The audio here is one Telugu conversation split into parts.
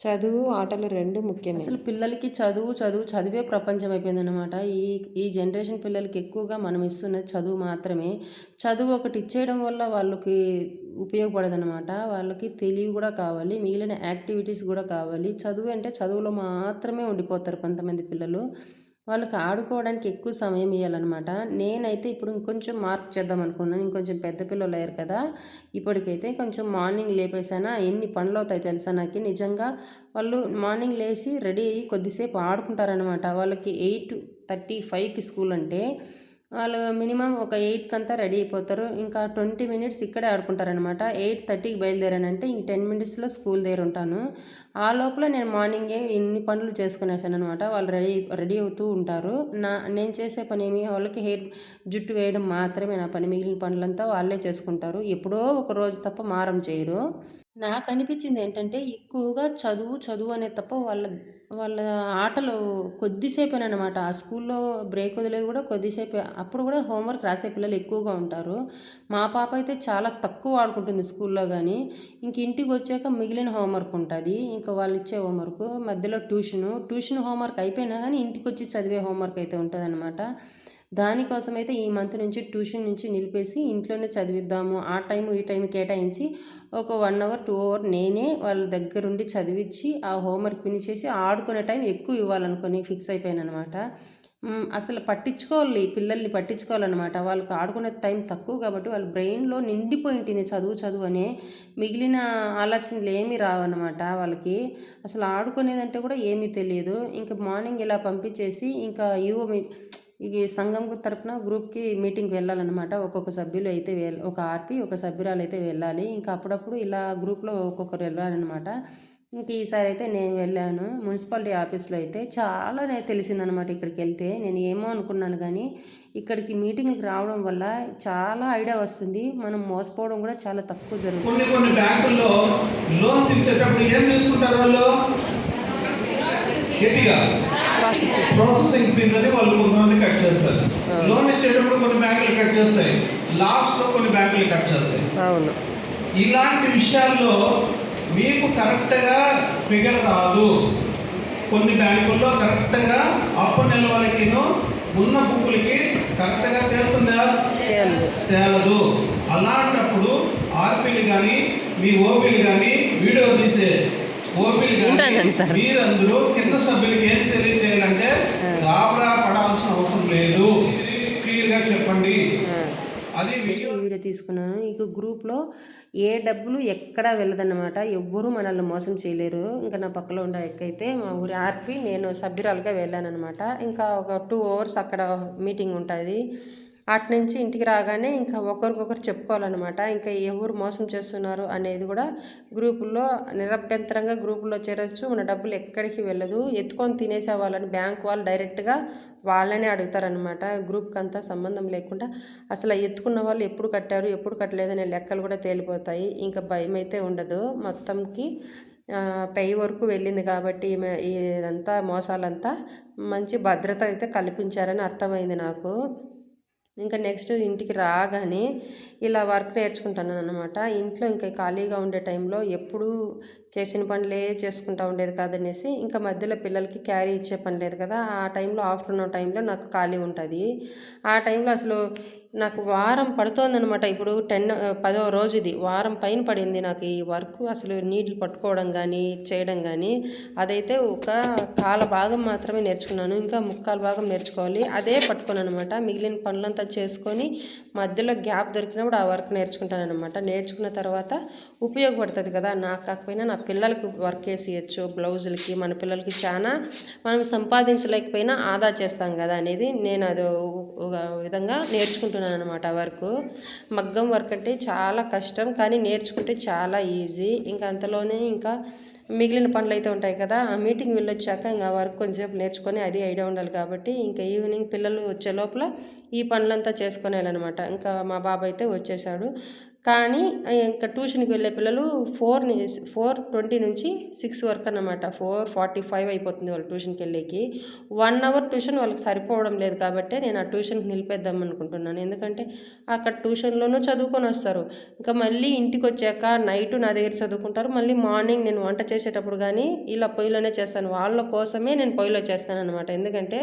చదువు, ఆటలు 2 ముఖ్యమే. అసలు పిల్లలకి చదువే ప్రపంచం అయిపోయిందనమాట. ఈ ఈ జనరేషన్ పిల్లలకి ఎక్కువగా మనం ఇస్తున్నది చదువు మాత్రమే. చదువు ఒకటి ఇచ్చేయడం వల్ల వాళ్ళకి ఉపయోగపడదనమాట. వాళ్ళకి తెలివి కూడా కావాలి. మిగిలిన యాక్టివిటీస్ కూడా కావాలి. చదువు అంటే చదువులో మాత్రమే ఉండిపోతారు కొంతమంది పిల్లలు. వాళ్ళకి ఆడుకోవడానికి ఎక్కువ సమయం ఇవ్వాలన్నమాట. నేనైతే ఇప్పుడు ఇంకొంచెం మార్క్ చేద్దాం అనుకున్నాను. ఇంకొంచెం పెద్ద పిల్లలు అయ్యారు కదా! ఇప్పటికైతే కొంచెం మార్నింగ్ లేపేసానా ఎన్ని పనులు అవుతాయి తెలుసా నాకు నిజంగా. వాళ్ళు మార్నింగ్ లేచి రెడీ అయ్యి కొద్దిసేపు ఆడుకుంటారనమాట. వాళ్ళకి 8:35కి స్కూల్ అంటే వాళ్ళు మినిమం ఒక 8కి అంతా రెడీ అయిపోతారు. ఇంకా 20 మినిట్స్ ఇక్కడే ఆడుకుంటారనమాట. 8:30కి బయలుదేరానంటే ఇంక 10 మినిట్స్లో స్కూల్ దగ్గర ఉంటాను. ఆ లోపల నేను మార్నింగే ఇన్ని పనులు చేసుకునేసాను అనమాట. వాళ్ళు రెడీ అవుతూ ఉంటారు. నేను చేసే పని ఏమి వాళ్ళకి జుట్టు వేయడం మాత్రమే నా పని. మిగిలిన పనులంతా వాళ్ళే చేసుకుంటారు. ఎప్పుడో ఒక రోజు తప్ప మారం చేయరు. నాకు అనిపించింది ఏంటంటే ఎక్కువగా చదువు అనే తప్ప వాళ్ళ వాళ్ళ ఆటలు కొద్దిసేపేనమాట. ఆ స్కూల్లో బ్రేక్ వదిలేది కూడా కొద్దిసేపే. అప్పుడు కూడా హోంవర్క్ రాసే పిల్లలు ఎక్కువగా ఉంటారు. మా పాప అయితే చాలా తక్కువ ఆడుకుంటుంది స్కూల్లో కానీ. ఇంక ఇంటికి వచ్చాక మిగిలిన హోంవర్క్ ఉంటుంది. ఇంకా వాళ్ళు ఇచ్చే హోంవర్క్ మధ్యలో ట్యూషన్ హోంవర్క్ అయిపోయినా కానీ ఇంటికి వచ్చి చదివే హోంవర్క్ అయితే ఉంటుందన్నమాట. దానికోసం అయితే ఈ మంత్ నుంచి ట్యూషన్ నుంచి నిలిపేసి ఇంట్లోనే చదివిద్దాము. ఆ టైము ఈ టైం కేటాయించి ఒక 1 అవర్ 2 అవర్ నేనే వాళ్ళ దగ్గరుండి చదివించి ఆ హోంవర్క్ ఫినిష్ చేసి ఆడుకునే టైం ఎక్కువ ఇవ్వాలనుకొని ఫిక్స్ అయిపోయానమాట. అసలు పిల్లల్ని పట్టించుకోవాలన్నమాట. వాళ్ళకి ఆడుకునే టైం తక్కువ కాబట్టి వాళ్ళ బ్రెయిన్లో నిండిపోయి ఉంటుంది చదువు అనే. మిగిలిన ఆలోచనలు ఏమీ రావన్నమాట వాళ్ళకి. అసలు ఆడుకునేదంటే కూడా ఏమీ తెలియదు. ఇంకా మార్నింగ్ ఇలా పంపించేసి ఇంకా ఈ సంఘం తరపున గ్రూప్కి మీటింగ్కి వెళ్ళాలన్నమాట. ఒక్కొక్క సభ్యులు అయితే ఒక ఆర్పి ఒక సభ్యురాలు అయితే వెళ్ళాలి. ఇంకా అప్పుడప్పుడు ఇలా గ్రూప్లో ఒక్కొక్కరు వెళ్ళాలన్నమాట. ఇంక ఈసారి అయితే నేను వెళ్ళాను. మున్సిపాలిటీ ఆఫీస్లో అయితే చాలా తెలిసిందనమాట. ఇక్కడికి వెళ్తే నేను ఏమో అనుకున్నాను కానీ ఇక్కడికి మీటింగ్కి రావడం వల్ల చాలా ఐడియా వస్తుంది. మనం మోసపోవడం కూడా చాలా తక్కువ జరుగుతుంది. కొన్ని బ్యాంకుల్లో లోన్ తీసేటప్పుడు ఏం తీసుకుంటారు వాళ్ళు గట్టిగా ప్రాసెసింగ్ ఫీజ్ అని వాళ్ళు కొంతమంది కట్ చేస్తారు. లోన్ ఇచ్చేటప్పుడు కొన్ని బ్యాంకులు కట్ చేస్తాయి, లాస్ట్ లో కొన్ని బ్యాంకులు కట్ చేస్తాయి. అవును, ఇలాంటి విషయాల్లో మీకు కరెక్ట్గా ఫిగర్ రాదు. కొన్ని బ్యాంకుల్లో కరెక్ట్గా అప్పు నిల్వలకి ఉన్న బుక్కులకి కరెక్ట్గా తేలుతుందా? తేలదు. అలాంటప్పుడు ఆర్పీలు కానీ మీ ఓపీలు కానీ వీడియో తీసే ఓపీలు కానీ మీరందరూ కింద సభ్యులకి ఏం తెలియచేయాలంటే గాబరా పడాల్సిన అవసరం లేదు, క్లియర్గా చెప్పండి. అది వీడియో తీసుకున్నాను. ఇక గ్రూప్లో ఏ డబ్బులు ఎక్కడా వెళ్ళదన్నమాట. ఎవ్వరూ మనల్ని మోసం చేయలేరు. ఇంకా నా పక్కలో ఉండే ఎక్కైతే మా ఊరి ఆర్పి నేను సభ్యురాలుగా వెళ్ళానమాట. ఇంకా ఒక 2 అవర్స్ అక్కడ మీటింగ్ ఉంటుంది. అటు నుంచి ఇంటికి రాగానే ఇంకా ఒకరికొకరు చెప్పుకోవాలన్నమాట. ఇంకా ఎవరు మోసం చేస్తున్నారు అనేది కూడా గ్రూపుల్లో నిరభ్యంతరంగా గ్రూపుల్లో చేరొచ్చు. మన డబ్బులు ఎక్కడికి వెళ్ళదు. ఎత్తుకొని తినేసే వాళ్ళని బ్యాంక్ వాళ్ళు డైరెక్ట్గా వాళ్ళనే అడుగుతారనమాట. గ్రూప్కి అంతా సంబంధం లేకుండా అసలు ఎత్తుకున్న వాళ్ళు ఎప్పుడు కట్టారు ఎప్పుడు కట్టలేదనే లెక్కలు కూడా తేలిపోతాయి. ఇంకా భయం అయితే ఉండదు. మొత్తంకి పై వరకు వెళ్ళింది కాబట్టి ఇదంతా మోసాలంతా మంచి భద్రత అయితే కల్పించారని అర్థమైంది నాకు. ఇంకా నెక్స్ట్ ఇంటికి రాగానే ఇలా వర్క్ నేర్చుకుంటాను అన్నమాట. ఇంట్లో ఇంకా ఖాళీగా ఉండే టైంలో ఎప్పుడూ చేసిన పనులే చేసుకుంటూ ఉండేది కాదనేసి ఇంకా మధ్యలో పిల్లలకి క్యారీ ఇచ్చే పని లేదు కదా, ఆ టైంలో ఆఫ్టర్నూన్ టైంలో నాకు ఖాళీ ఉంటుంది. ఆ టైంలో అసలు నాకు వారం పడుతోందనమాట. ఇప్పుడు 10వ రోజు ఇది, వారం పైన పడింది నాకు ఈ వర్క్. అసలు నీళ్లు పట్టుకోవడం కానీ చేయడం కానీ అదైతే ఒక కాల భాగం మాత్రమే నేర్చుకున్నాను. ఇంకా ముక్కాలు భాగం నేర్చుకోవాలి. అదే పట్టుకున్నాను అనమాట. మిగిలిన పనులంతా చేసుకొని మధ్యలో గ్యాప్ దొరికినప్పుడు ఆ వర్క్ నేర్చుకుంటాను అనమాట. నేర్చుకున్న తర్వాత ఉపయోగపడుతుంది కదా, నాకు కాకపోయినా నా పిల్లలకి వర్క్ వేసి ఇవ్వచ్చు. బ్లౌజులకి మన పిల్లలకి చాలా మనం సంపాదించలేకపోయినా ఆదా చేస్తాం కదా అనేది నేను అది ఒక విధంగా నేర్చుకుంటున్నాను అనమాట. వర్క్ మగ్గం వర్క్ అంటే చాలా కష్టం కానీ నేర్చుకుంటే చాలా ఈజీ. ఇంకా అంతలోనే ఇంకా మిగిలిన పనులు అయితే ఉంటాయి కదా, ఆ మీటింగ్ వెళ్ళొచ్చాక ఇంకా వర్క్ కొంచెంసేపు నేర్చుకొని అది ఐడియా ఉండాలి కాబట్టి ఇంకా ఈవినింగ్ పిల్లలు వచ్చే లోపల ఈ పనులంతా చేసుకునేయాలన్నమాట. ఇంకా మా బాబాయ్ అయితే వచ్చేసాడు. కానీ ఇంకా ట్యూషన్కి వెళ్ళే పిల్లలు 4:20 నుంచి 6 వరకు అన్నమాట. 4:45 అయిపోతుంది వాళ్ళు ట్యూషన్కి వెళ్ళేకి. 1 అవర్ ట్యూషన్ వాళ్ళకి సరిపోవడం లేదు కాబట్టి నేను ఆ ట్యూషన్కి నిలిపేద్దాం అనుకుంటున్నాను. ఎందుకంటే అక్కడ ట్యూషన్లోనూ చదువుకొని వస్తారు. ఇంకా మళ్ళీ ఇంటికి వచ్చాక నైట్ నా దగ్గర చదువుకుంటారు. మళ్ళీ మార్నింగ్ నేను వంట చేసేటప్పుడు కానీ ఇలా పొయ్యిలోనే చేస్తాను. వాళ్ళ కోసమే నేను పొయ్యిలో చేస్తాను అనమాట. ఎందుకంటే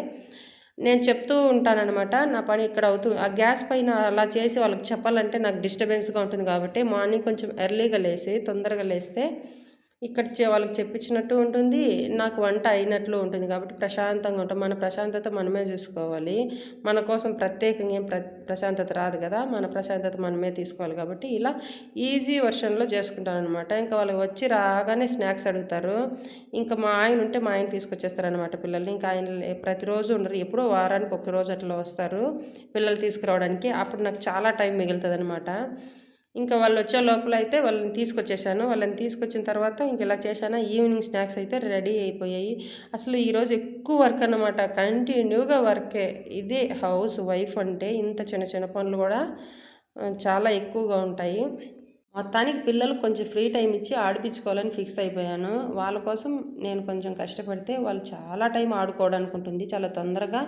నేను చెప్తూ ఉంటానన్నమాట, నా పని ఇక్కడ ఆ గ్యాస్ పైన అలా చేసి వాళ్ళకి చెప్పాలంటే నాకు డిస్టర్బెన్స్గా ఉంటుంది కాబట్టి మార్నింగ్ కొంచెం ఎర్లీగా లేసి తొందరగా లేస్తే ఇక్కడ వాళ్ళకి చెప్పించినట్టు ఉంటుంది, నాకు వంట అయినట్లు ఉంటుంది కాబట్టి ప్రశాంతంగా ఉంటాం. మన ప్రశాంతత మనమే చూసుకోవాలి. మన కోసం ప్రత్యేకంగా ఏం ప్రశాంతత రాదు కదా, మన ప్రశాంతత మనమే తీసుకోవాలి. కాబట్టి ఇలా ఈజీ వర్షన్లో చేసుకుంటాను అనమాట. ఇంకా వాళ్ళకి వచ్చి రాగానే స్నాక్స్ అడుగుతారు. ఇంకా మా ఆయన ఉంటే మా ఆయన తీసుకొచ్చేస్తారనమాట పిల్లల్ని. ఇంకా ఆయన ప్రతిరోజు ఉండరు, ఎప్పుడో వారానికి ఒక రోజు అట్లా వస్తారు పిల్లలు తీసుకురావడానికి. అప్పుడు నాకు చాలా టైం మిగులుతుంది అనమాట. ఇంకా వాళ్ళు వచ్చే లోపల అయితే వాళ్ళని తీసుకొచ్చేసాను. వాళ్ళని తీసుకొచ్చిన తర్వాత ఇంక ఇలా చేశాను. ఈవినింగ్ స్నాక్స్ అయితే రెడీ అయిపోయాయి. అసలు ఈరోజు ఎక్కువ వర్క్ అన్నమాట, కంటిన్యూగా వర్కే. ఇదే హౌస్ వైఫ్ అంటే ఇంత చిన్న చిన్న పనులు కూడా చాలా ఎక్కువగా ఉంటాయి. మొత్తానికి పిల్లలు కొంచెం ఫ్రీ టైం ఇచ్చి ఆడిపించుకోవాలని ఫిక్స్ అయిపోయాను. వాళ్ళ కోసం నేను కొంచెం కష్టపడితే వాళ్ళు చాలా టైం ఆడుకోవడానికి ఉంటుంది. చాలా తొందరగా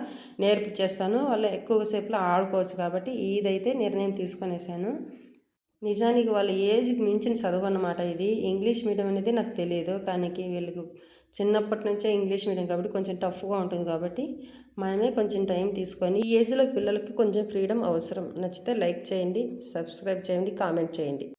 నేర్పించేస్తాను. వాళ్ళు ఎక్కువసేపులో ఆడుకోవచ్చు కాబట్టి ఇదైతే నిర్ణయం తీసుకొనేసాను. నిజానికి వాళ్ళ ఏజ్కి మించిన చదువు అన్నమాట ఇది. ఇంగ్లీష్ మీడియం అనేది నాకు తెలియదు, కానీ వీళ్ళకి చిన్నప్పటి నుంచే ఇంగ్లీష్ మీడియం కాబట్టి కొంచెం టఫ్గా ఉంటుంది. కాబట్టి మనమే కొంచెం టైం తీసుకొని ఈ ఏజ్లో పిల్లలకి కొంచెం ఫ్రీడమ్ అవసరం. నచ్చితే లైక్ చేయండి, సబ్స్క్రైబ్ చేయండి, కామెంట్ చేయండి.